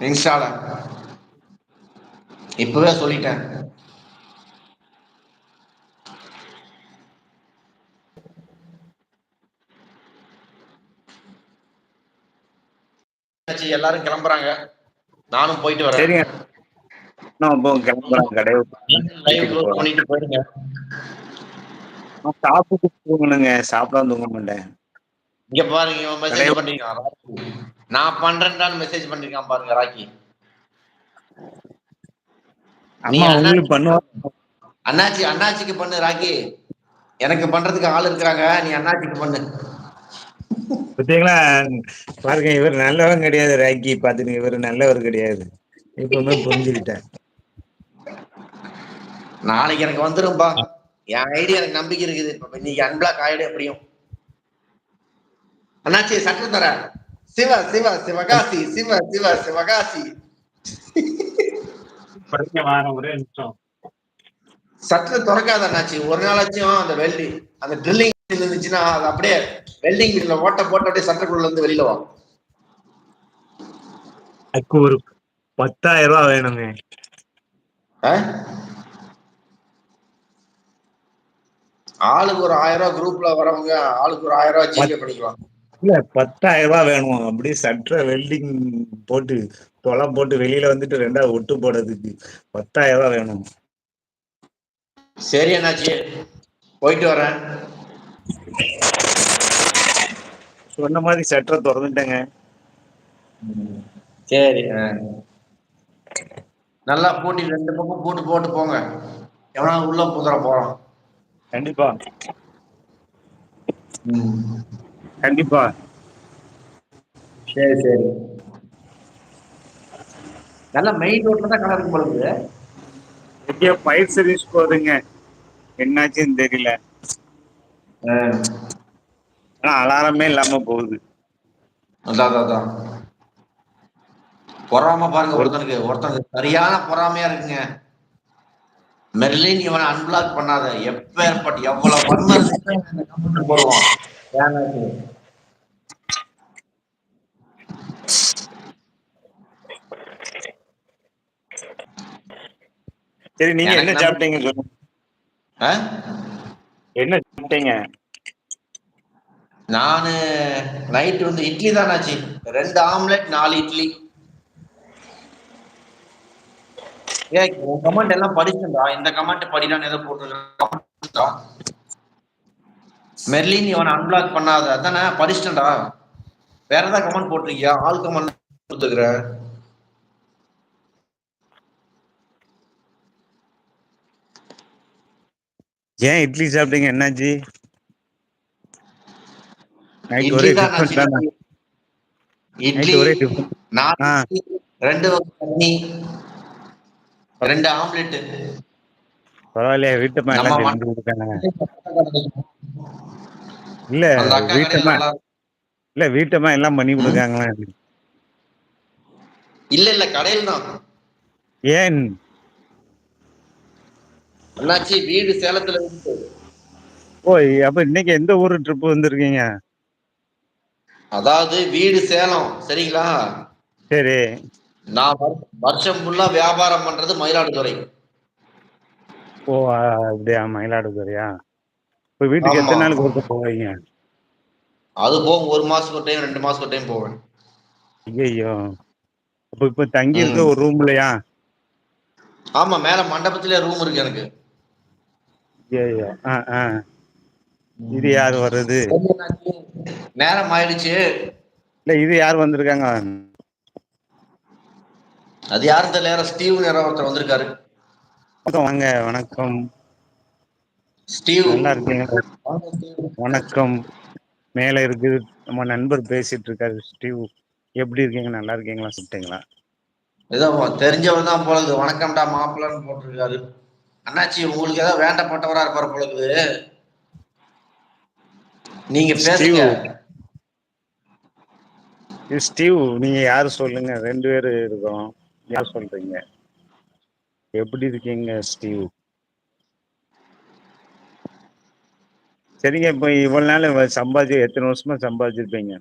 இன்ஸ்டால இப்பவே சொல்லிட்டேன். எல்லாரும் கிளம்புறாங்க, நானும் போயிட்டு வரேன். சரிங்க. நான் கிளம்புறேன் கடை லைவ் க்ளோஸ் பண்ணிட்டு போயிடுங்க. சாப்பிட்டு தூங்கணுங்க, சாப்பிடாம தூங்க மாட்டேன். இங்க பாருங்க, இவன் மெசேஜ் பண்ணிருக்கான். நான் பண்றேன்டான்னு மெசேஜ் பண்ணிருக்கான் பாருங்க ராக்கி. நீ அண்ணாச்சிக்கு பண்ணு ராக்கி. எனக்கு பண்றதுக்கு ஆள் இருக்கிறாங்க, நீ அண்ணாச்சிக்கு பண்ணு. பாத்தீங்களா, பாருங்க இவர் நல்லவன் கிடையாது ராக்கி. பாத்துங்க, இவர் நல்லவர் கிடையாது. இப்பவுமே புரிஞ்சுக்கிட்டேன். நாளைக்கு எனக்கு வந்துரும்பா. என் ஐடியா எனக்கு நம்பிக்கை இருக்குது. இன்னைக்கு அன்பிளாக் ஆயிடு எப்படியும். அண்ணாச்சி சட்டை தர. சிவ சிவ சிவகாசி சிவ சிவ சிவகாசி. ஒரே நிமிஷம். சட்டை திறக்காத அண்ணாச்சி. ஒரு நாளாச்சும் அந்த வெல்டிங், அந்த ட்ரில்லிங் இருந்துச்சுன்னா அது அப்படியே வெல்டிங் மிஷின்ல ஓட்ட போட்டு அப்படியே சட்டைக்குள்ள இருந்து வெளியில வா. அதுக்கு ஒரு 10,000 ரூபாய் வேணுங்க. ஆளுக்கு ஒரு 1000 ரூபாய் குரூப்ல வரவங்க ஆளுக்கு ஒரு 1000 ரூபாய் ஜிபே பண்ணிக்கலாம். இல்ல 10,000 ரூபாய் வேணும். அப்படியே சட்டை வெல்டிங் போட்டு தொலை போட்டு வெளியில வந்துட்டு ரெண்டாவது ஒட்டு போடுறதுக்கு 10,000 ரூபாய் வேணும். சரி அண்ணாச்சி, போயிட்டு வரேன். சொன்ன மாதிரி சட்டை திறந்துட்டேங்க. சரி, நல்லா பூட்டி 2 பக்கம் போட்டு போங்க. எவனா உள்ள புதுற போறான். கண்டிப்பா கண்டிப்பா. சரி சரி. நல்லா மெயின் ரோட்ல தான் கடை இருக்கும் பொழுது. எங்கேயோ பயிர் சர்வீஸ் போகுதுங்க, என்னாச்சுன்னு தெரியல. ஆனா அலாரமே இல்லாம போகுது. அதான் பொறாம பாருங்க. ஒருத்தனுக்கு சரியான பொறாமையா இருக்குங்க. மெர்லின் இவனை அன்பிளாக் பண்ணாத. எப்பேற்பட்ட எவ்வளவு வன்மை போடுவான். சரி, நீங்க என்ன சாப்பிட்டீங்க சொல்லுங்க. என்ன சாப்பிட்டீங்க? நானு நைட் வந்து இட்லி தான் ஆச்சு. 2 ஆம்லெட் 4 இட்லி. கமெண்ட் எல்லாம் படிச்சுடா. இந்த கமெண்ட் படிடான்னு ஏதோ போட்டு மெர்லின் இவனை அன்பிளாக் பண்ணாத அதானே படிச்சுட்டா. வேற ஏதாவது கமெண்ட் போட்டிருக்கியா? ஆல் கமெண்ட் கொடுத்துக்கிற. ஏன் இட்லி சாப்பிட்டீங்க, என்னாச்சு? இட்லி தான் இட்லி 2 சட்னி 2 ஆம்லெட். பரவாயில்லையா, வீட்டம்மா எல்லாம் செஞ்சு கொடுத்தாங்க. இல்ல வீட்டம்மா எல்லாம் பண்ணி கொடுக்காங்களா? இல்ல கடையில் தான். ஏன் அண்ணாச்சி வீடு சேலத்துல இருக்கு. ஓ, அப்ப இன்னைக்கு எந்த ஊரு ட்ரிப் வந்திருக்கீங்க? அதாவது வீடு சேலம், சரிங்களா? சரி. நான் வருஷம் ஃபுல்லா வியாபாரம் பண்றது மயிலாடுதுறை. ஓ அப்படியா, மயிலாடுதுறையா? இப்ப வீட்டுக்கு எத்தனை நாளுக்கு ஒருக்க போவீங்க? அது போகும் 1 மாசத்துக்கு ஒரு டைம் 2 மாசத்துக்கு ஒரு டைம் போவேன். ஐயோ, இப்ப தங்கி இருக்க ஒரு ரூம்லயா? ஆமா, மேல மண்டபத்திலே ரூம் இருக்கு எனக்கு. ஐயோ, இது யாரு வர்றது? நேரம் ஆயிடுச்சு. இல்ல, இது யார் வந்திருக்காங்க? அது யாரும் தெரியல. ஸ்டீவ் நேரம் ஒருத்தர் வந்திருக்காரு. வாங்க, வணக்கம். ஸ்டீவ். நல்லா இருக்கீங்க? வணக்கம். மேல இருக்கு நம்ம நண்பர் பேசிட்டு இருக்காரு, ஸ்டீவ். எப்படி இருக்கீங்க? நல்லா இருக்கீங்களா? சாப்பிட்டீங்களா? ஏதோ தெரிஞ்சவர் தான் போலது. வணக்கம்டா மாப்பிள்ளன்னு போட்டிருக்காரு. அண்ணாச்சி, உங்களுக்கு ஏதாவது வேண்டப்பட்டவரா இருப்பாரு போலது. நீங்க பேசுங்க. ஸ்டீவ், நீங்க யாரு சொல்லுங்க? 2 பேரு இருக்கோம். யார் சொல்றீங்க? எப்படி இருக்கீங்க ஸ்டீவ்? சரிங்க, இப்ப இவ்வளவு நாள் சம்பாதிச்சு எத்தனை வருஷமா சம்பாதிச்சிருப்பீங்க?